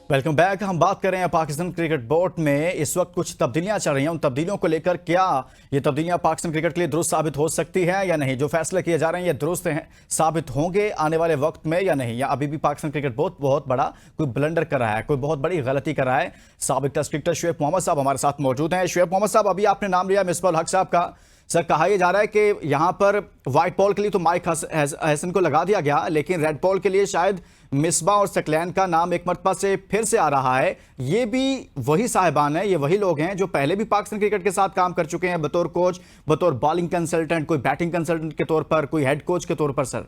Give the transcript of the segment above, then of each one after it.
Welcome back. हम बात कर रहे हैं पाकिस्तान क्रिकेट बोर्ड में इस वक्त कुछ तब्दीलियां चल रही हैं। उन तब्दीलियों को लेकर क्या ये तब्दीलियां पाकिस्तान क्रिकेट के लिए दुरुस्त साबित हो सकती है या नहीं? जो फैसले किए जा रहे हैं ये दुरुस्त हैं, साबित होंगे आने वाले वक्त में या नहीं? या अभी भी पाकिस्तान क्रिकेट बोर्ड बहुत बड़ा कोई ब्लंडर कर रहा है, कोई बहुत बड़ी गलती कर रहा है? साबिक टेस्ट क्रिकेटर शुएब मोहम्मद साहब हमारे साथ मौजूद हैं। शुएब मोहम्मद साहब, अभी आपने नाम लिया मिसबाह उल हक साहब का। सर, कहा यह जा रहा है कि यहां पर व्हाइट बॉल के लिए तो माइक हसन को लगा दिया गया, लेकिन रेड बॉल के लिए शायद मिसबाह और सकलैन का नाम एक मरतबा से फिर से आ रहा है। ये भी वही साहिबान है, ये वही लोग हैं जो पहले भी पाकिस्तान क्रिकेट के साथ काम कर चुके हैं, बतौर कोच, बतौर बॉलिंग कंसल्टेंट, कोई बैटिंग कंसल्टेंट के तौर पर, कोई हेड कोच के तौर पर। सर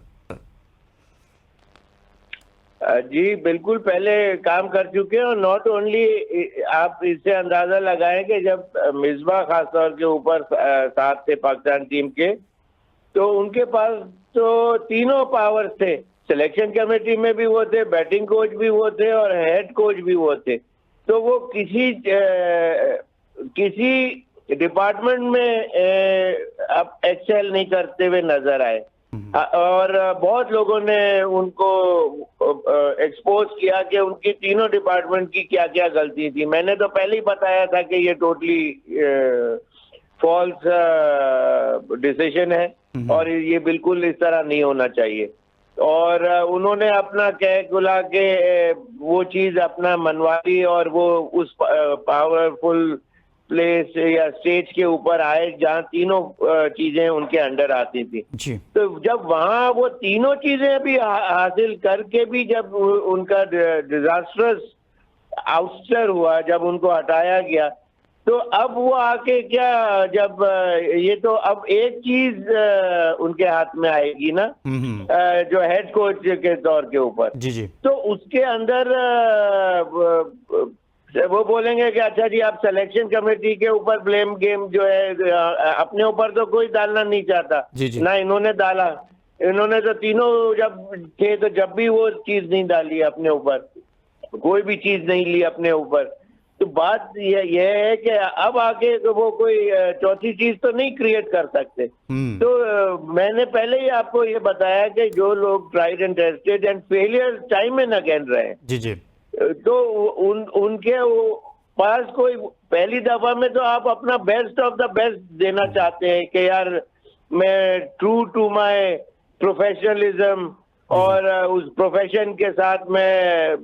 जी बिल्कुल पहले काम कर चुके हैं। और नॉट ओनली, आप इससे अंदाजा लगाएं कि जब मिसबाह खासतौर के ऊपर साथ थे पाकिस्तान टीम के, तो उनके पास तो तीनों पावर्स थे। सिलेक्शन कमेटी में भी वो थे, बैटिंग कोच भी वो थे और हेड कोच भी वो थे। तो वो किसी डिपार्टमेंट में अब एक्सेल नहीं करते हुए नजर आए। और बहुत लोगों ने उनको एक्सपोज किया कि उनकी तीनों डिपार्टमेंट की क्या क्या गलती थी। मैंने तो पहले ही बताया था कि ये टोटली फॉल्स डिसीजन है और ये बिल्कुल इस तरह नहीं होना चाहिए। और उन्होंने अपना कह गुला के वो चीज अपना मनवा ली और वो उस पावरफुल प्लेस या स्टेज के ऊपर आए जहाँ तीनों चीजें उनके अंडर आती थी जी। तो जब वहां वो तीनों चीजें भी हासिल करके भी जब उनका डिजास्टर्स आउटस्टर हुआ, जब उनको हटाया गया, तो अब वो आके क्या, जब ये तो अब एक चीज उनके हाथ में आएगी ना, जो हेड कोच के तौर के ऊपर। जी जी। तो उसके अंदर वो बोलेंगे कि अच्छा जी, आप सिलेक्शन कमेटी के ऊपर ब्लेम गेम जो है अपने ऊपर तो कोई डालना नहीं चाहता। जी जी। ना इन्होंने डाला, इन्होंने तो तीनों जब थे तो जब भी वो चीज नहीं डाली अपने ऊपर, कोई भी चीज नहीं ली अपने ऊपर। तो बात ये है कि अब आके तो वो कोई चौथी चीज तो नहीं क्रिएट कर सकते। तो मैंने पहले ही आपको ये बताया कि जो लोग tried and tested and failure time and again रहे, जी जी, तो उनके पास कोई पहली दफा में तो आप अपना बेस्ट ऑफ द बेस्ट देना चाहते हैं कि यार मैं ट्रू टू माय प्रोफेशनलिज्म और उस प्रोफेशन के साथ में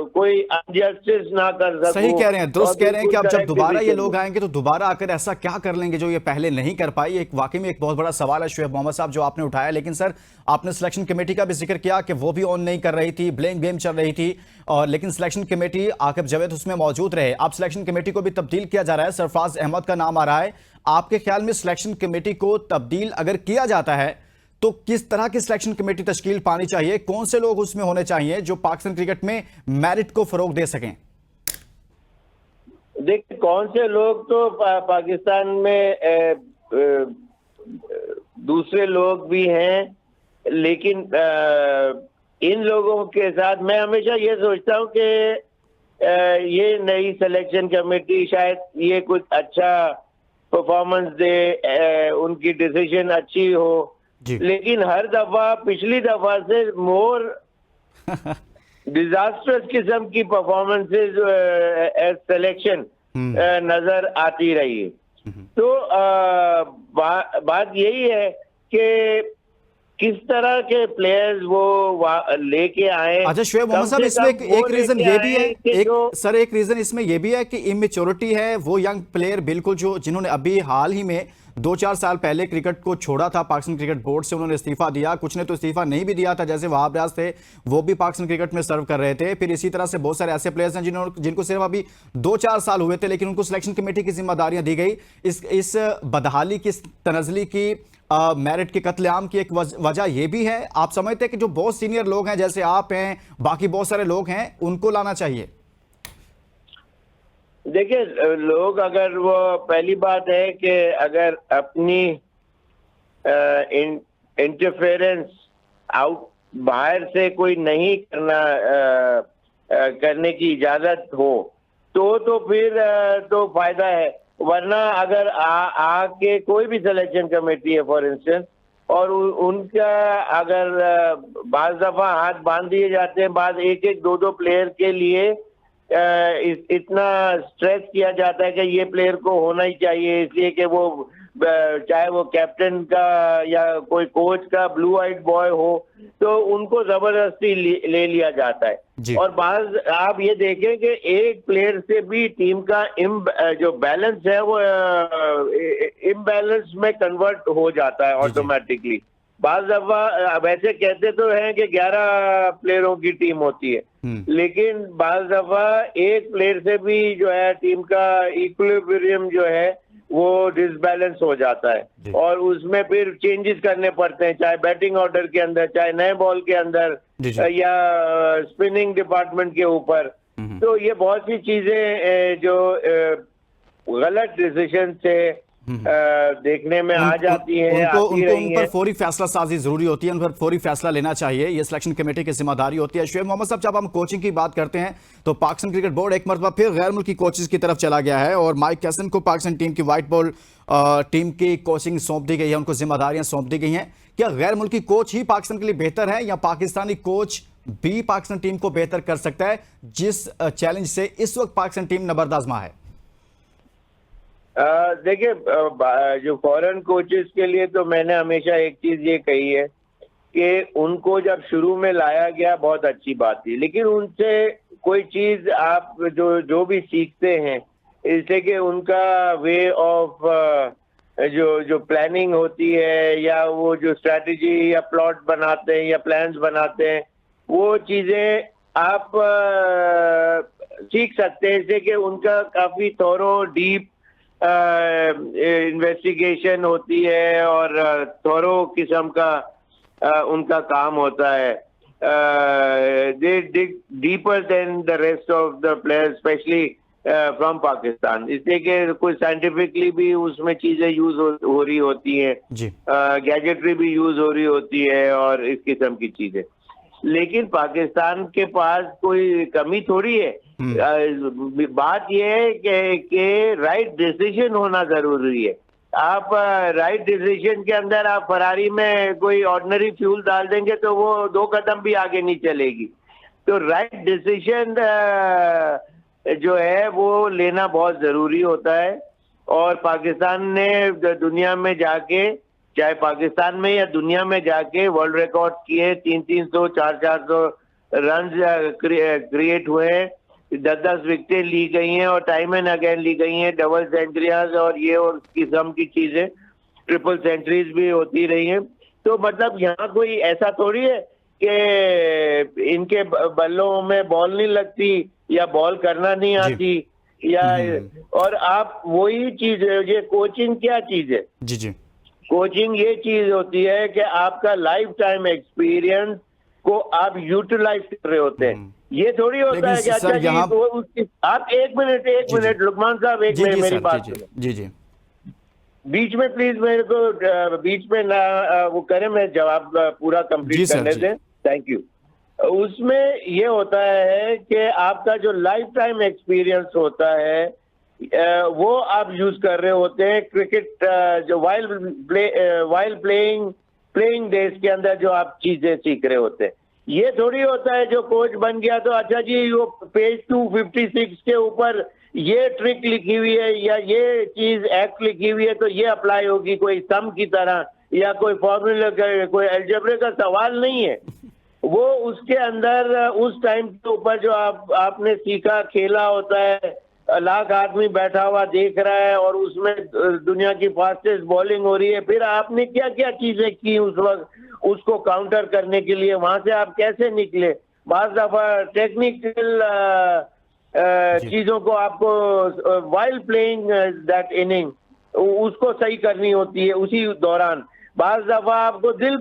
कोई अनजस्टिस ना कर सकूं। सही कह रहे हैं, दुरुस्त कह रहे हैं कि अब जब दोबारा ये लोग आएंगे तो दोबारा आकर ऐसा क्या कर लेंगे जो ये पहले नहीं कर पाई। एक वाकई में एक बहुत बड़ा सवाल है शुएब मोहम्मद साहब जो आपने उठाया। लेकिन सर, आपने सिलेक्शन कमेटी का भी जिक्र किया कि वो भी ऑन नहीं कर रही थी, ब्लेम गेम चल रही थी, और लेकिन सिलेक्शन कमेटी आकिब जावेद उसमें मौजूद रहे। अब सिलेक्शन कमेटी को भी तब्दील किया जा रहा है, सरफराज अहमद का नाम आ रहा है। आपके ख्याल में सिलेक्शन कमेटी को तब्दील अगर किया जाता है तो किस तरह की सिलेक्शन कमेटी तश्कील पानी चाहिए? कौन से लोग उसमें होने चाहिए जो पाकिस्तान क्रिकेट में मेरिट को फरोग दे सकें? देखिए, कौन से लोग तो पाकिस्तान में दूसरे लोग भी हैं, लेकिन इन लोगों के साथ मैं हमेशा ये सोचता हूं कि ये नई सिलेक्शन कमेटी शायद ये कुछ अच्छा परफॉर्मेंस दे, उनकी डिसीजन अच्छी हो, लेकिन हर दफा पिछली दफा से मोर डिजास्टर्स किस्म की परफॉर्मेंसेज एज सिलेक्शन नजर आती रही है। तो बात यही है कि किस तरह के प्लेयर्स वो लेके आए। अच्छा शुएब मोहम्मद साहब, इसमें एक रीजन ये भी है, एक रीजन इसमें ये भी है कि इमेच्योरिटी है। वो यंग प्लेयर बिल्कुल जो जिन्होंने अभी हाल ही में 2-4 साल पहले क्रिकेट को छोड़ा था, पाकिस्तान क्रिकेट बोर्ड से उन्होंने इस्तीफा दिया, कुछ ने तो इस्तीफा नहीं भी दिया था, जैसे वहाब रियाज थे, वो भी पाकिस्तान क्रिकेट में सर्व कर रहे थे। फिर इसी तरह से बहुत सारे ऐसे प्लेयर्स हैं जिनको सिर्फ अभी 2-4 साल हुए थे, लेकिन उनको सिलेक्शन कमेटी की जिम्मेदारियां दी गई। इस बदहाली की, तनजली की, मेरिट के कत्लेआम की एक वजह यह भी है। आप समझते हैं कि जो बहुत सीनियर लोग हैं, जैसे आप हैं, बाकी बहुत सारे लोग हैं, उनको लाना चाहिए? देखिए, लोग अगर वो पहली बात है कि अगर अपनी इंटरफेरेंस आउट बाहर से कोई नहीं करने की इजाजत हो तो फिर तो फायदा है। वरना अगर आके कोई भी सिलेक्शन कमेटी है फॉर इंस्टेंस, और उनका अगर बाज दफा हाथ बांध दिए जाते हैं, बाद एक एक दो दो प्लेयर के लिए इतना स्ट्रेस किया जाता है कि ये प्लेयर को होना ही चाहिए, इसलिए कि वो चाहे वो कैप्टन का या कोई कोच का ब्लू आइड बॉय हो, तो उनको जबरदस्ती ले लिया जाता जी। है। और बाज आप ये देखें कि एक प्लेयर से भी टीम का जो बैलेंस है वो इम्बैलेंस में कन्वर्ट हो जाता है जी, जी। ऑटोमेटिकली। बाज दफा वैसे कहते तो हैं कि 11 प्लेयरों की टीम होती है, लेकिन बाज दफा एक प्लेयर से भी जो है टीम का इक्विलिब्रियम जो है वो डिसबैलेंस हो जाता जी। है और उसमें फिर चेंजेस करने पड़ते हैं, चाहे बैटिंग ऑर्डर के अंदर, चाहे नए बॉल के अंदर, जी, जी। या स्पिनिंग डिपार्टमेंट के ऊपर। तो ये बहुत सी चीजें जो गलत डिसीजन से देखने में आ जाती है, उनको आती उनको रही उन पर है। फौरी फैसला साजी जरूरी होती है, उन पर फौरी फैसला लेना चाहिए, ये सिलेक्शन कमेटी की जिम्मेदारी होती है। शुएब मोहम्मद साहब, जब हम कोचिंग की बात करते हैं तो पाकिस्तान क्रिकेट बोर्ड एक मरतबा फिर गैर मुल्की कोचेस की तरफ चला गया है और माइक कैसन को पाकिस्तान टीम की व्हाइट बॉल टीम की कोचिंग सौंप दी गई है, उनको जिम्मेदारियां सौंप दी गई हैं। क्या गैर मुल्की कोच ही पाकिस्तान के लिए बेहतर है या पाकिस्तानी कोच भी पाकिस्तान टीम को बेहतर कर सकता है, जिस चैलेंज से इस वक्त पाकिस्तान टीम नबरदाजमा है? देखिए, जो फॉरेन कोचेस के लिए तो मैंने हमेशा एक चीज ये कही है कि उनको जब शुरू में लाया गया बहुत अच्छी बात थी, लेकिन उनसे कोई चीज आप जो भी सीखते हैं, इससे कि उनका वे ऑफ जो प्लानिंग होती है या वो जो स्ट्रैटेजी या प्लॉट बनाते हैं या प्लान्स बनाते हैं, वो चीजें आप सीख सकते हैं, इससे कि उनका काफी थोरो डीप इन्वेस्टिगेशन होती है और थोरो किस्म का उनका काम होता है। They dig deeper then the rest of the players, specially from Pakistan, इसलिए कि कुछ साइंटिफिकली भी उसमें चीजें यूज हो रही होती हैं, गैजेटरी भी यूज हो रही होती है और इस किस्म की चीजें। लेकिन पाकिस्तान के पास कोई कमी थोड़ी है। बात यह है कि राइट डिसीजन होना जरूरी है। आप राइट डिसीजन के अंदर आप फरारी में कोई ऑर्डिनरी फ्यूल डाल देंगे तो वो 2 कदम भी आगे नहीं चलेगी। तो राइट डिसीजन जो है वो लेना बहुत जरूरी होता है और पाकिस्तान ने दुनिया में जाके, चाहे पाकिस्तान में या दुनिया में जाके, वर्ल्ड रिकॉर्ड किए, 300-300, 400-400 रन क्रिएट हुए, 10-10 विकेटें ली गई हैं और टाइम एंड अगेन ली गई हैं, डबल सेंचुरियाज और ये और किस्म की चीजें, ट्रिपल सेंचुरीज भी होती रही हैं। तो मतलब यहाँ कोई ऐसा थोड़ी है कि इनके बल्लों में बॉल नहीं लगती या बॉल करना नहीं आती, या और आप वही चीज है, ये कोचिंग क्या चीज है? जी जी, कोचिंग ये चीज होती है कि आपका लाइफ टाइम एक्सपीरियंस को आप यूटिलाइज कर रहे होते हैं। ये थोड़ी होता है कि अच्छा जी आप एक मिनट लुकमान साहब, एक मिनट मेरी बात सुनो। जी जी, बीच में प्लीज मेरे को बीच में ना वो करें, मैं जवाब पूरा कंप्लीट करने दें। Thank you. उसमें ये होता है कि आपका जो लाइफ टाइम एक्सपीरियंस होता है वो आप यूज कर रहे होते हैं क्रिकेट, जो वाइल प्लेइंग डेज के अंदर जो आप चीजें सीख रहे होते हैं। ये थोड़ी होता है जो कोच बन गया तो अच्छा जी वो पेज 256 के ऊपर ये ट्रिक लिखी हुई है या ये चीज एक्ट लिखी हुई है तो ये अप्लाई होगी, कोई सम की तरह या कोई फॉर्मूला का, कोई अलजेब्रे का सवाल नहीं है। वो उसके अंदर उस टाइम के ऊपर जो आपने सीखा, खेला होता है, लाख आदमी बैठा हुआ देख रहा है और उसमें दुनिया की फास्टेस्ट बॉलिंग हो रही है, फिर आपने क्या क्या चीजें की उस वक्त उसको काउंटर करने के लिए, वहां से आप कैसे निकले। बाज़ दफा टेक्निकल चीजों को आपको वाइल प्लेइंग दैट इनिंग उसको सही करनी होती है उसी दौरान। बाज़ दफा आपको दिल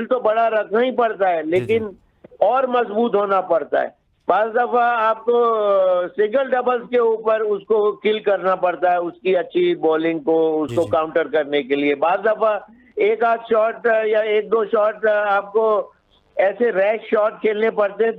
तो बड़ा रखना ही पड़ता है, लेकिन और मजबूत होना पड़ता है। बाज़ दफा आपको सिंगल डबल्स के ऊपर उसको किल करना पड़ता है, उसकी अच्छी बॉलिंग को उसको काउंटर करने के लिए। बाज़ दफा एक आध शॉट या 1-2 शॉट आपको ऐसे रैश शॉट खेलने पड़ते हैं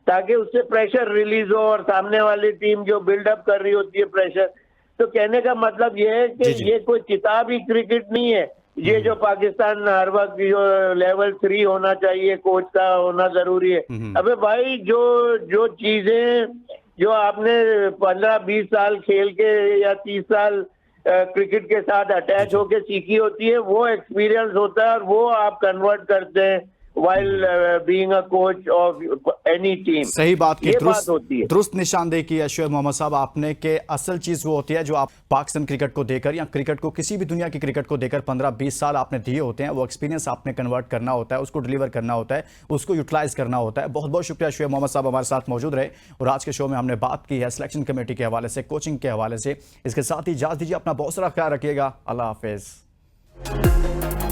ताकि उससे प्रेशर रिलीज हो और सामने वाली टीम जो बिल्डअप कर रही होती है प्रेशर। तो कहने का मतलब ये है कि ये कोई किताबी क्रिकेट नहीं है ये जो पाकिस्तान हर वक्त जो लेवल 3 होना चाहिए, कोच का होना जरूरी है। अबे भाई, जो चीजें जो आपने 15-20 साल खेल के या 30 साल क्रिकेट के साथ अटैच होके सीखी होती है, वो एक्सपीरियंस होता है और वो आप कन्वर्ट करते हैं while being a coach of any team। सही बात की, ये बात होती है। दुरुस्त निशानदेही की है शोएब मोहम्मद साहब आपने, के असल चीज वो होती है जो आप पाकिस्तान क्रिकेट को देकर या क्रिकेट को किसी भी दुनिया की क्रिकेट को देकर 15-20 साल आपने दिए होते हैं, वो एक्सपीरियंस आपने कन्वर्ट करना होता है, उसको डिलीवर करना होता है, उसको यूटिलाइज करना होता है। बहुत बहुत शुक्रिया शोएब मोहम्मद साहब हमारे साथ मौजूद रहे और आज के शो में हमने बात की है सिलेक्शन कमेटी के हवाले से, कोचिंग के हवाले से। इसके साथ ही इजाजत दीजिए, अपना बहुत सारा ख्याल रखिएगा। अल्लाह हाफिज।